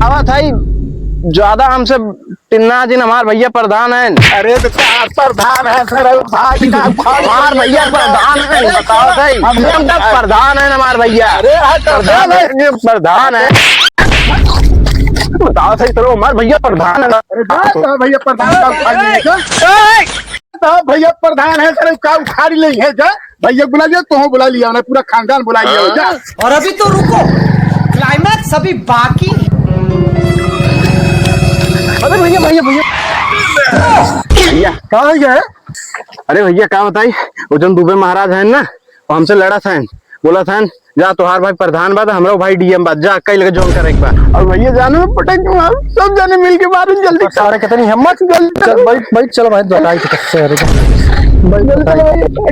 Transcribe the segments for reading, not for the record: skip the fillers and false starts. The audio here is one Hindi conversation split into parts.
आवा था ज्यादा हमसे टिन्ना जिन हमार भैया प्रधान है। अरे तो प्रधान है सर हमार भैया प्रधान है, बताओ सही हम तक प्रधान है हमार भैया। अरे प्रधान है, प्रधान है, बताओ सही चलो हमार भैया प्रधान है। भैया प्रधान है सर का उखाड़ी ले है जा भैया बुला लिया तो बुला लिया उन्हें पूरा खानदान बुला लिया। और अभी तो रुको, क्लाइमैक्स अभी बाकी। अरे भैया भैया भैया भैया कहाँ है? अरे भैया क्या बताई, वो जो दुबे महाराज है ना, वो हमसे लड़ा था, बोला था जा तुहार भाई प्रधान बात हमारा भाई डीएम बात, जा कई लगे जोन करे एक बार। और भैया जाने में पटक सब जाने मिल के मारो जल्दी। सारे कितनी हिम्मत, जल्दी चल भाई भाई चलो भाई बताई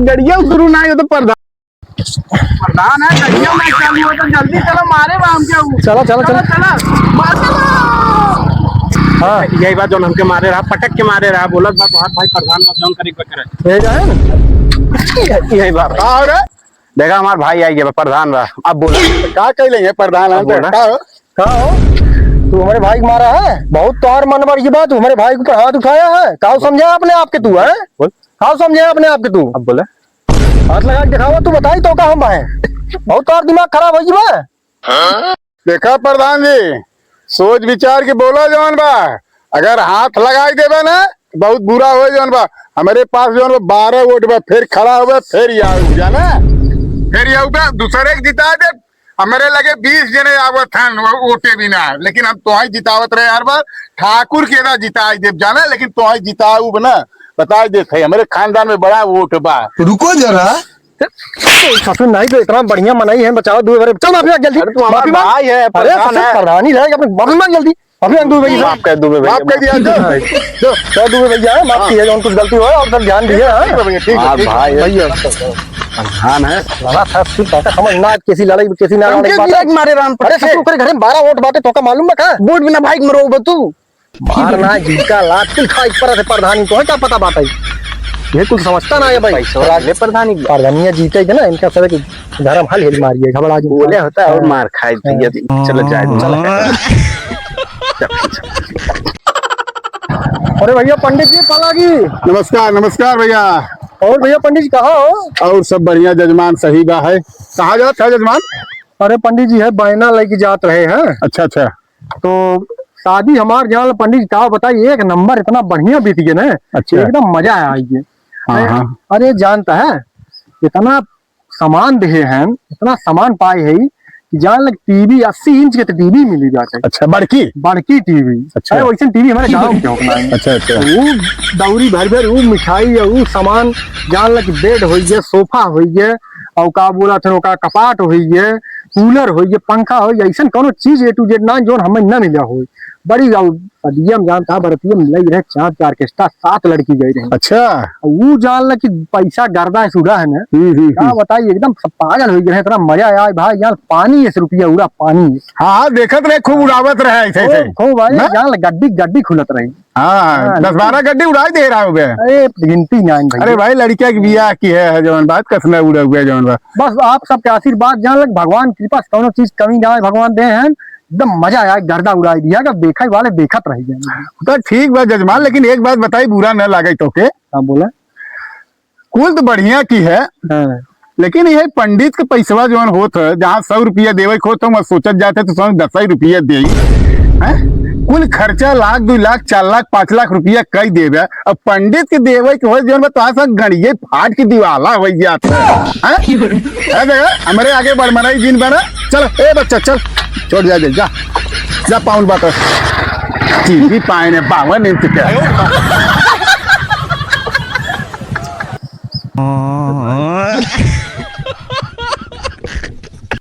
गड़िया शुरू ना हो तो प्रधान है गड़िया में चालू हो तो जल्दी चलो मारे हम क्या। चलो चलो चलो चलो हाँ यही बात जो हमके मारे रहा, पटक के मारे रहा, बोलत बात हाथ भाई प्रधान बात जोन करी करे यही बात। और देखा हमारे भाई आई गया प्रधान रहा, अब बोला क्या कह लेंगे प्रधान है का हो तू हमारे भाई को मारा है, बहुत तोहर मन पर ये बात, हमारे भाई को हाथ उठाया है, काउ समझा अपने आप के तू है, काउ समझा अपने आप के तू। अब बोले हाथ लगा के दिखावा, तू बताई तो का हम भाई बहुत तोहर दिमाग खराब हो जी। देखा प्रधान जी सोच विचार के बोला जवान बा, अगर हाथ लगाई देवे ना बहुत बुरा हो जवान बा। हमारे पास जवान बा 12 वोट बा, फिर खड़ा हुआ फिर यार जाना फिर ये दूसरे के जिता दे। हमारे लगे 20 जने आवत हैं वोटे बिना, लेकिन हम तो ही जितावत रहे हर बार। ठाकुर के ना जिता दे जाना, लेकिन तो ही जिताऊ बना बता देते हमारे खानदान में बड़ा वोट बा। रुको जरा ससुर नहीं तो इतना बढ़िया मनाई है, बचाओ दो चल माफी मांग जल्दी, माफी मांग है प्रधान ही रहेगा अपने माफी मांग जल्दी, माफी मांग दो भैया, माफ कर दो भैया, माफ कर दिया दो कर दो भैया, माफ किया जो कुछ गलती हो और सब ध्यान दिया है ठीक है भाई भैया प्रधान है लड़ा था सिर्फ बात समझना कैसी लड़ाई कैसी ना लड़ाई मारे राम। अरे ससुर के घर में 12 वोट बाटे तो का मालूम है का वोट बिना भाई मरो तू मारना जीका लात किल खाई पर प्रधान को क्या पता बात है, ये कुछ समझता ना है भाई। प्रधानिया जीते थे ना इनका सब धर्म हल हिल मारिए घबरा बोले होता है और मार खाए भैया। चलो जाए अरे भैया पंडित जी पालागी नमस्कार नमस्कार भैया। और भैया पंडित जी कहाँ हो? और सब बढ़िया जजमान सही बा है। कहाँ जात है जजमान? अरे पंडित जी है बैना लेके जात रहे हैं। अच्छा अच्छा तो शादी हमारे जहाँ पंडित जी का बताइए एक नंबर इतना बढ़िया बीत गया ना, अच्छा एकदम मजा आया। अरे जानता है इतना सामान दिए हैं, इतना सामान पाए है कि जान लग टीवी 80 इंच के टीवी मिली जाते हैं। अच्छा बड़की टीवी। अच्छा वैसे टीवी हमारे गाँव में होना है। अच्छा अच्छा वो दौरी भर भर वो मिठाई वो सामान जान लग बेड हो गया, सोफा हो गया और का बोला था का कपाट हो गया, कूलर हो गया, पंखा हो गया, ऐसा कौन चीज A to Z ना जो हमें न मिला हो। बड़ी सदियम जानता बरतियम लग रहे 4 ऑर्केस्ट्रा 7 लड़की गई रहे। अच्छा वो जान ल कि पैसा गर्दा है सुधा है ना, क्या बताइए एकदम सब पागल हो गए, इतना मजा आया भाई यार। पानी है रुपया उड़ा पानी। हाँ देखत रहे खूब उड़ावत रहे खूब भाई जान गड्डी गड्डी खुलत रही। हाँ 10-12 गड्डी उड़ाई दे रहा हो गया। अरे गिनती नहीं। अरे भाई लड़किया की बियाह की है जवान बात कसना उड़ा हुआ जवान बात। बस आप सबके आशीर्वाद जान लग भगवान कृपा कौन चीज कमी ना भगवान दे हैं, एकदम मजा आया गर्दा उड़ाई दिया का देखा वाले देखत रह गए। तो ठीक बात जजमान, लेकिन एक बात बताई बुरा न लगे तो के बोला कुल तो बढ़िया की है लेकिन यह पंडित के पैसवा जो होत है जहाँ 100 रुपया देवे को तो मैं सोचत जाते तो 10 रुपया दे कुल खर्चा 1 लाख 2 लाख 4 लाख 5 लाख रुपया कई देवे। अब पंडित के देवे के हो जो तो गणिये फाट की दीवाला हो जाता है। हमारे आगे बड़मराई दिन बना चल ए बच्चा चल छोड़ जा पाउन बात टीवी पाए ने 52 इंच के